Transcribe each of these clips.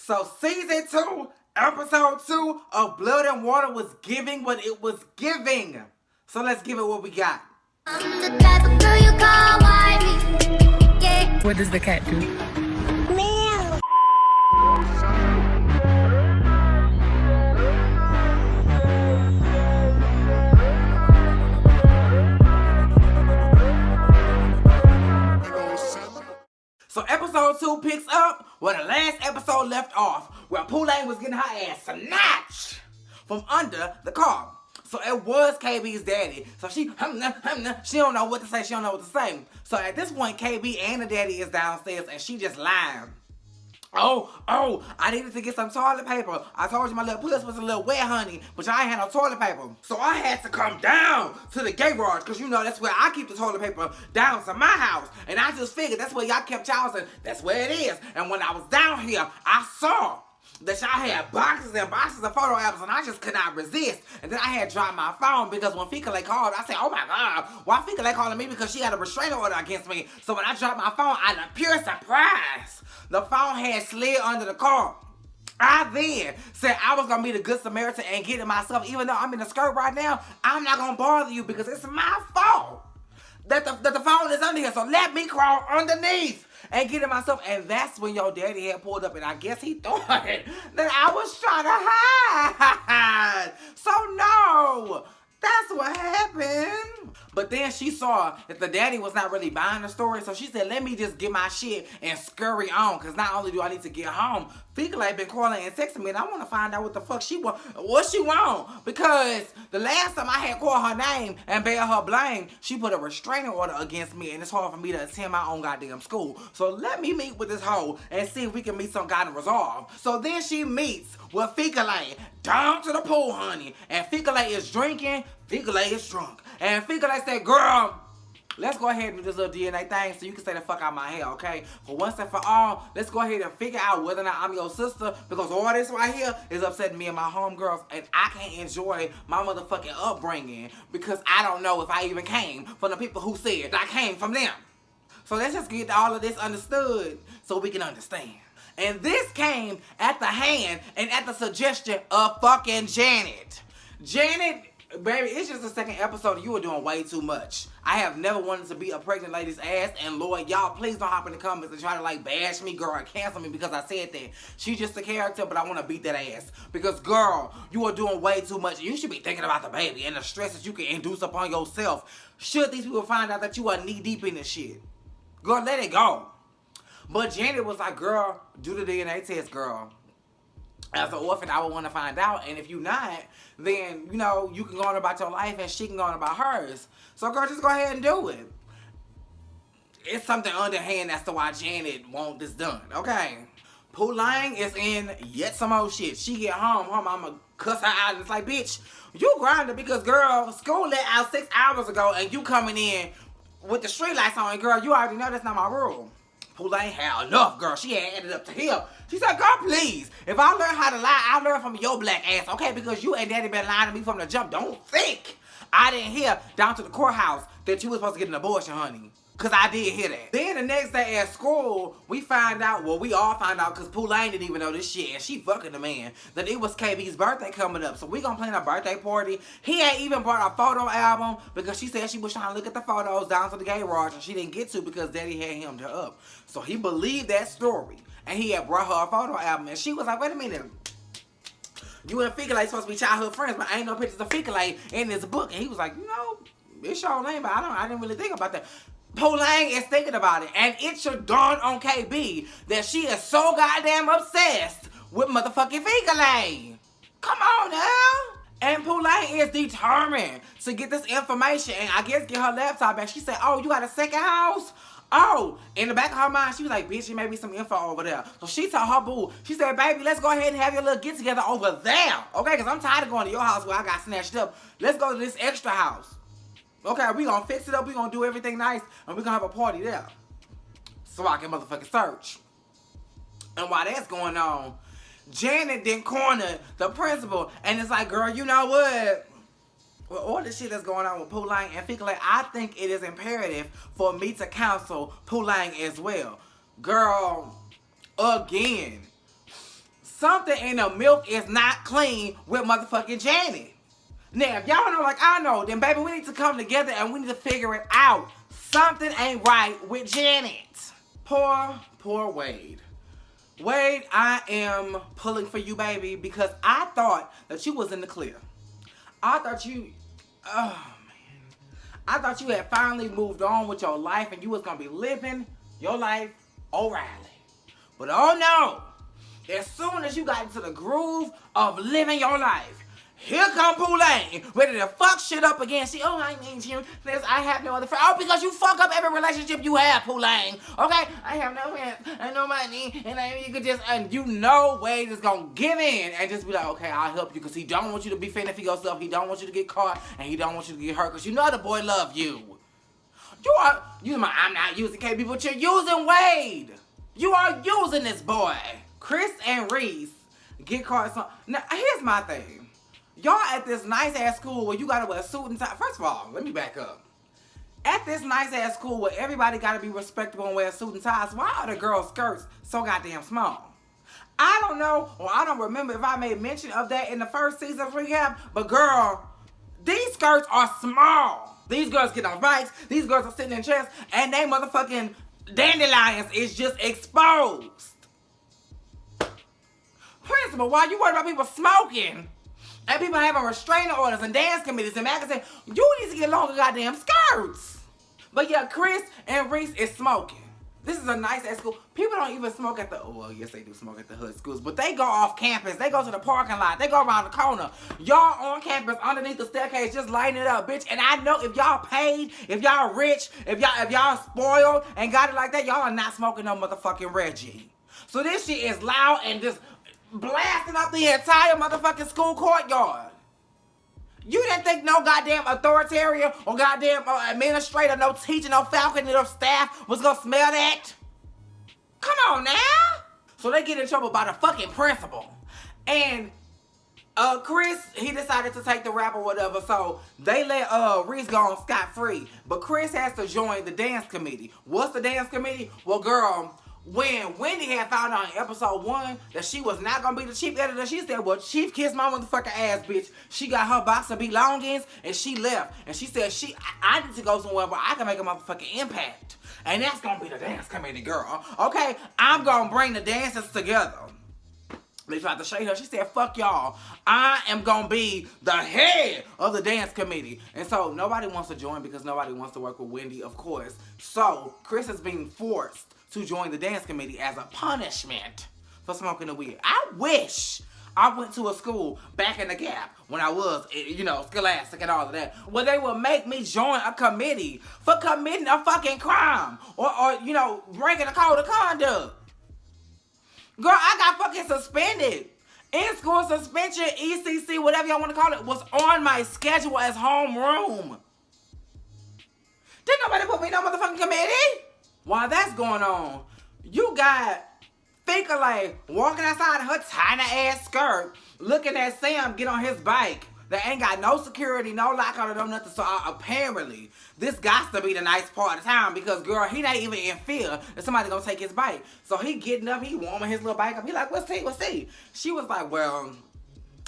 So season 2, episode 2 of Blood and Water was giving what it was giving. So let's give it what we got. I'm the type of girl you call wifey. Yeah. What does the cat do? Meow. So episode 2 picks up where the last episode left off, where Pooh-Lang was getting her ass snatched from under the car. So it was KB's daddy. So she don't know what to say. She don't know what to say. So at this point, KB and the daddy is downstairs, and she just lying. Oh, I needed to get some toilet paper. I told you my little puss was a little wet, honey, but I ain't had no toilet paper. So I had to come down to the garage, because you know that's where I keep the toilet paper, down to my house. And I just figured that's where y'all kept y'all's, and that's where it is. And when I was down here, I saw that y'all had boxes and boxes of photo albums, and I just could not resist. And then I had dropped my phone, because when Fikale called, I said, oh my God, why Fikale calling me? Because she had a restraining order against me. So when I dropped my phone, out of pure surprise, the phone had slid under the car. I then said I was going to be the good Samaritan and get it myself. Even though I'm in the skirt right now, I'm not going to bother you, because it's my fault that the phone is under here. So let me crawl underneath and get it myself. And that's when your daddy had pulled up, and I guess he thought that I was trying to hide. So no, that's what happened. But then she saw that the daddy was not really buying the story, so she said, let me just get my shit and scurry on, because not only do I need to get home, Fikale been calling and texting me, and I want to find out what the fuck she want. What she want? Because the last time I had called her name and bear her blame, she put a restraining order against me, and it's hard for me to attend my own goddamn school. So let me meet with this hoe and see if we can meet some kind of resolve. So then she meets with Fikale down to the pool, honey, and Fikale is drinking, Fikale is drunk. And Fikale said, girl, let's go ahead and do this little DNA thing so you can stay the fuck out my hair, okay? For once and for all, let's go ahead and figure out whether or not I'm your sister, because all this right here is upsetting me and my homegirls, and I can't enjoy my motherfucking upbringing because I don't know if I even came from the people who said I came from them. So let's just get all of this understood so we can understand. And this came at the hand and at the suggestion of fucking Janet. Janet, baby, it's just the second episode. You were doing way too much. I have never wanted to beat a pregnant lady's ass. And Lord, y'all, please don't hop in the comments and try to like bash me, girl, and cancel me because I said that. She's just a character, but I want to beat that ass. Because, girl, you are doing way too much. You should be thinking about the baby and the stress that you can induce upon yourself should these people find out that you are knee deep in this shit. Girl, let it go. But Janet was like, girl, do the DNA test, girl. As an orphan, I would want to find out. And if you not, then, you know, you can go on about your life and she can go on about hers. So, girl, just go ahead and do it. It's something underhand as to why Janet want this done, okay? Pooh-Lang is in yet some old shit. She get home, her mama cuss her out, and it's like, bitch, you grinding because, girl, school let out 6 hours ago, and you coming in with the street lights on, and, girl, you already know that's not my rule. Pooh-Lang had enough, girl. She had added up to here. She said, girl, please, if I learn how to lie, I'll learn from your black ass, okay? Because you and daddy been lying to me from the jump. Don't think I didn't hear down to the courthouse that you was supposed to get an abortion, honey. Because I did hear that. Then the next day at school, we find out, well, we all find out because Pooh-Lang didn't even know this shit, and she fucking the man, that it was KB's birthday coming up. So we gonna plan a birthday party. He ain't even brought a photo album because she said she was trying to look at the photos down to the garage, and she didn't get to because daddy had hemmed her up. So he believed that story, and he had brought her a photo album, and she was like, wait a minute. You and Fikale supposed to be childhood friends, but ain't no pictures of Fikale in this book. And he was like, you know, it's your name, but I didn't really think about that. Pooh-Lang is thinking about it, and it should dawn on KB that she is so goddamn obsessed with motherfucking Fikale. Come on now. And Pooh-Lang is determined to get this information and I guess get her laptop back. She said, oh, you got a second house? Oh, in the back of her mind, she was like, bitch, there may be some info over there. So she told her boo, she said, baby, let's go ahead and have your little get together over there. Okay, because I'm tired of going to your house where I got snatched up. Let's go to this extra house. Okay, we gonna fix it up, we gonna do everything nice, and we gonna have a party there. So I can motherfucking search. And while that's going on, Janet then cornered the principal, and it's like, girl, you know what? With all the shit that's going on with Pooh-Lang and Fikale, I think it is imperative for me to counsel Pooh-Lang as well. Girl, again. something in the milk is not clean with motherfucking Janet. Now, if y'all know like I know, then baby, we need to come together and we need to figure it out. Something ain't right with Janet. Poor Wade. Wade, I am pulling for you, baby, because I thought that you was in the clear. I thought you had finally moved on with your life and you was gonna be living your life O'Reilly. But oh no, as soon as you got into the groove of living your life, here come Pooh-Lane, ready to fuck shit up again. See, I need you. I have no other friends. Oh, because you fuck up every relationship you have, Pooh-Lane. Okay? I have no friends and no money. And you could just, and you know Wade is going to give in and just be like, okay, I'll help you. Because he don't want you to be fending for yourself. He don't want you to get caught. And he don't want you to get hurt. Because you know the boy love you. I'm not using KB, but you're using Wade. You are using this boy. Chris and Reese get caught. Now, here's my thing. Y'all at this nice-ass school where you gotta wear a suit and tie. First of all, let me back up. At this nice-ass school where everybody gotta be respectable and wear a suit and ties, why are the girls' skirts so goddamn small? I don't know, or I don't remember if I made mention of that in the first season of Rehab, but girl, these skirts are small. These girls get on bikes, these girls are sitting in chairs, and they motherfucking dandelions is just exposed. Principal, why you worried about people smoking? And people having restraining orders and dance committees and magazines. You need to get longer goddamn skirts. But yeah, Chris and Reese is smoking. This is a nice ass school. People don't even smoke at well, yes they do smoke at the hood schools, but they go off campus. They go to the parking lot. They go around the corner. Y'all on campus underneath the staircase just lighting it up, bitch. And I know if y'all paid, if y'all rich, if y'all spoiled and got it like that, y'all are not smoking no motherfucking Reggie. So this shit is loud and just blasting up the entire motherfucking school courtyard. You didn't think no goddamn authoritarian or goddamn administrator, no teacher, no faculty, no staff was gonna smell that? Come on now. So they get in trouble by the fucking principal. And Chris, he decided to take the rap or whatever, so they let Reese go on scot-free. But Chris has to join the dance committee. What's the dance committee? Well, girl, when Wendy had found out in episode 1 that she was not gonna be the chief editor, she said, well, Chief kissed my motherfucking ass, bitch. She got her box of belongings and she left. And she said, I need to go somewhere where I can make a motherfucking impact. And that's gonna be the dance committee, girl. Okay, I'm gonna bring the dancers together. They tried to shade her. She said, fuck y'all. I am gonna be the head of the dance committee. And so nobody wants to join because nobody wants to work with Wendy, of course. So Chris is being forced to join the dance committee as a punishment for smoking the weed. I wish I went to a school back in the Gap when I was, Scholastic and all of that, where they would make me join a committee for committing a fucking crime or breaking a code of conduct. Girl, I got fucking suspended. In-school suspension, ECC, whatever y'all want to call it, was on my schedule as homeroom. Didn't nobody put me in no motherfucking committee? While that's going on, you got Finka like walking outside in her tiny ass skirt, looking at Sam get on his bike that ain't got no security, no lock on it, no nothing. So apparently, this got to be the nice part of town because, girl, he not even in fear that somebody gonna take his bike. So he getting up, he warming his little bike up. He like, what's he? She was like, well,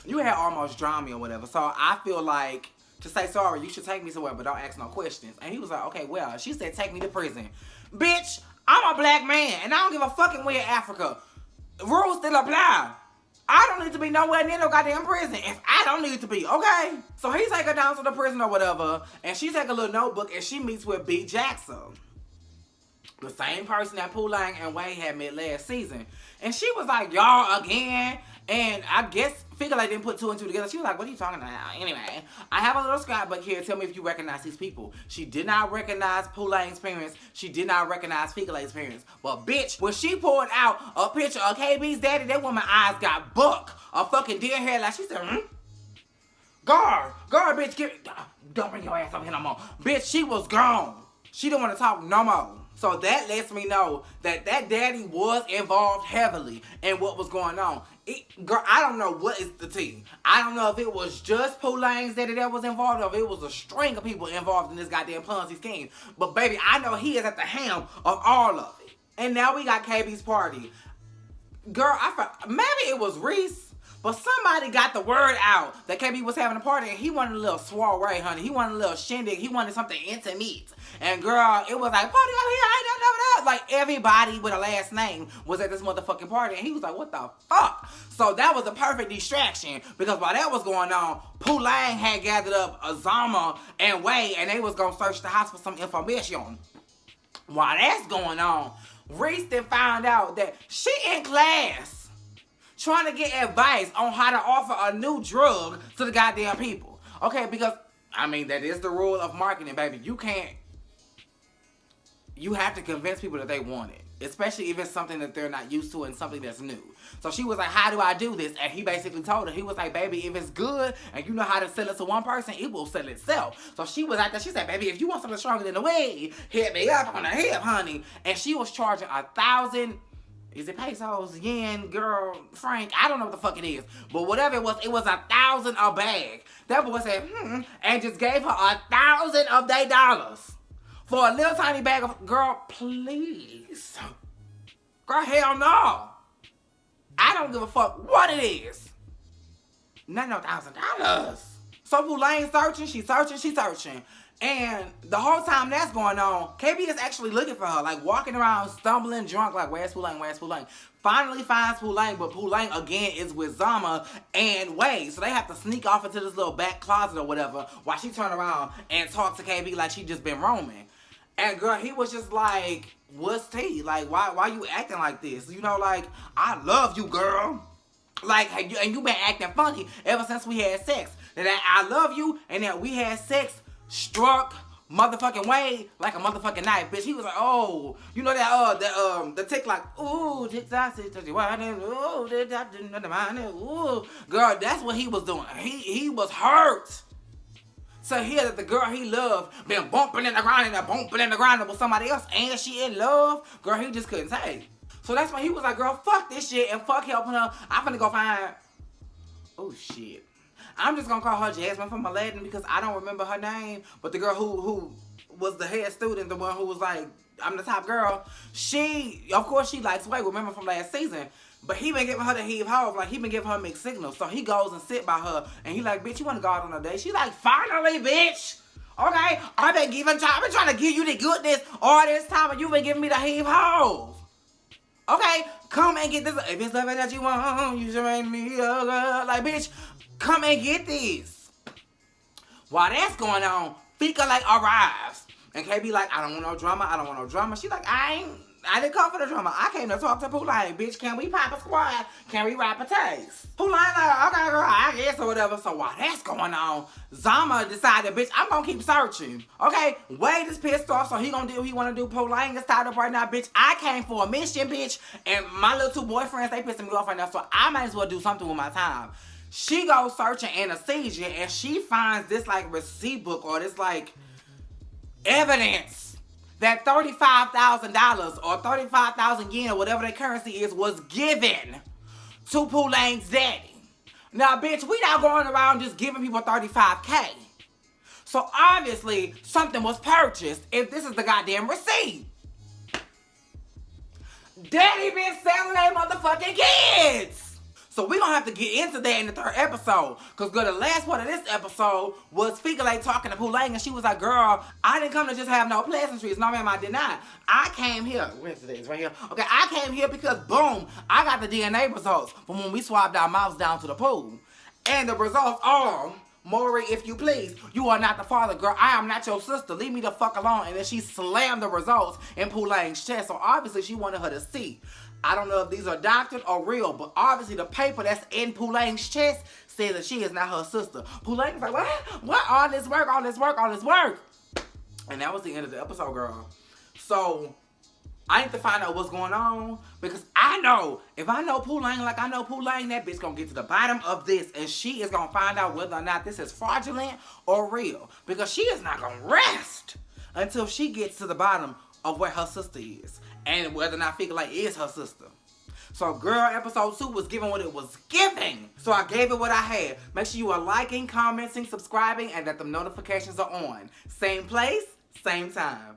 you had almost drowned me or whatever. So I feel like to say sorry, you should take me somewhere, but don't ask no questions. And he was like, okay, well, she said, take me to prison. Bitch, I'm a black man, and I don't give a fucking we're in Africa. Rules still apply. I don't need to be nowhere near no goddamn prison if I don't need to be, okay? So he take her down to the prison or whatever, and she take a little notebook, and she meets with B. Jackson. The same person that Pooh-Lane and Wade had met last season. And she was like, y'all again? And I guess Figure Like didn't put 2 and 2 together. She was like, what are you talking about? Anyway, I have a little scrapbook here. Tell me if you recognize these people. She did not recognize Pooh-Lane's parents. She did not recognize Figure Lake's parents. But bitch, when she pulled out a picture of KB's daddy, that woman's eyes got buck. A fucking deer hairline. She said, Guard, bitch, don't bring your ass up here no more. Bitch, she was gone. She didn't want to talk no more. So that lets me know that daddy was involved heavily in what was going on. Girl, I don't know what is the tea. I don't know if it was just Pooh-Lane's daddy that was involved or if it was a string of people involved in this goddamn Ponzi scheme. But baby, I know he is at the helm of all of it. And now we got KB's party. girl, I felt, maybe it was Reese, but somebody got the word out that KB was having a party and he wanted a little soiree, honey. He wanted a little shindig. He wanted something intimate. And girl, it was like, party over here, I ain't know. Like, everybody with a last name was at this motherfucking party. And he was like, what the fuck? So that was a perfect distraction, because while that was going on, Pooh Lang had gathered up Azama and Way, and they was going to search the house for some information. While that's going on, Reese then found out that she in class trying to get advice on how to offer a new drug to the goddamn people. Okay, because, I mean, that is the rule of marketing, baby. You have to convince people that they want it, especially if it's something that they're not used to and something that's new. So she was like, how do I do this? And he basically told her, he was like, baby, if it's good and you know how to sell it to one person, it will sell itself. So she was out there, she said, baby, if you want something stronger than the weed, hit me up on the hip, honey. And she was charging 1,000, is it pesos, yen, girl, franc? I don't know what the fuck it is. But whatever it was 1,000 a bag. That boy said, and just gave her 1,000 of their dollars. For a little tiny bag of, girl, please. Girl, hell no. I don't give a fuck what it is. Not no $1,000. So Pooh Lang searching, she's searching. And the whole time that's going on, KB is actually looking for her, like walking around, stumbling, drunk, like, where's Pooh Lang, where's Pooh Lang? Finally finds Pooh Lang, but Pooh Lang again is with Zama and Way. So they have to sneak off into this little back closet or whatever while she turn around and talk to KB like she just been roaming. And girl, he was just like, what's tea? Like, why you acting like this? You know, like, I love you, girl. Like, and you been acting funny ever since we had sex. That I love you and that we had sex struck motherfucking Way like a motherfucking knife, bitch. He was like, oh, you know that, the tick like, ooh, tick-tock, ooh, ooh. Girl, that's what he was doing. He was hurt. So here that the girl he loved been bumping in the ground with somebody else and she in love, girl, he just couldn't take. So that's why he was like, girl, fuck this shit and fuck helping her. I'm finna go find, oh shit. I'm just gonna call her Jasmine from Aladdin because I don't remember her name, but the girl who was the head student, the one who was like, I'm the top girl, she, of course she likes Way, remember from last season. But he been giving her the heave ho, like he been giving her mixed signals. So he goes and sit by her and he like, bitch, you wanna go out on a date? She like, finally, bitch. Okay, I've been trying to give you the goodness all this time and you've been giving me the heave ho. Okay, come and get this. If it's something that you want, you should make me a girl. Like, bitch, come and get this. While that's going on, Fika like arrives. And KB like, I don't want no drama. She like, I didn't come for the drama. I came to talk to Pooh Lang. Bitch, can we pop a squad? Can we rap a taste? Pooh Lang like, okay, girl, I guess or whatever. So while that's going on, Zama decided, bitch, I'm gonna keep searching. Okay, Wade is pissed off, so he gonna do what he wanna do. Pooh Lang is tied up right now, bitch. I came for a mission, bitch. And my little two boyfriends, they pissing me off right now, so I might as well do something with my time. She goes searching anesthesia, and she finds this, like, receipt book or this, like, evidence that $35,000 or 35,000 yen or whatever the currency is was given to Pooh Lang's daddy. Now, bitch, we not going around just giving people 35K. So obviously, something was purchased if this is the goddamn receipt. Daddy been selling their motherfucking kids. So we gonna have to get into that in the third episode. Cause girl, the last part of this episode was Fika like talking to Pooh Lang and she was like, girl, I didn't come to just have no pleasantries. No ma'am, I did not. I came here, where's this, right here? Okay, I came here because boom, I got the DNA results from when we swapped our mouths down to the pool. And the results are, Maury, if you please, you are not the father, girl. I am not your sister. Leave me the fuck alone. And then she slammed the results in Pooh Lang's chest. So obviously she wanted her to see. I don't know if these are doctored or real, but obviously the paper that's in Pooh Lang's chest says that she is not her sister. Pooh Lang's like, what? All this work. And that was the end of the episode, girl. So I need to find out what's going on because I know, if I know Pooh Lang like I know Pooh Lang, that bitch gonna get to the bottom of this and she is gonna find out whether or not this is fraudulent or real because she is not gonna rest until she gets to the bottom of where her sister is and whether or not Fika like is her sister. So girl, episode 2 was giving what it was giving. So I gave it what I had. Make sure you are liking, commenting, subscribing, and that the notifications are on. Same place, same time.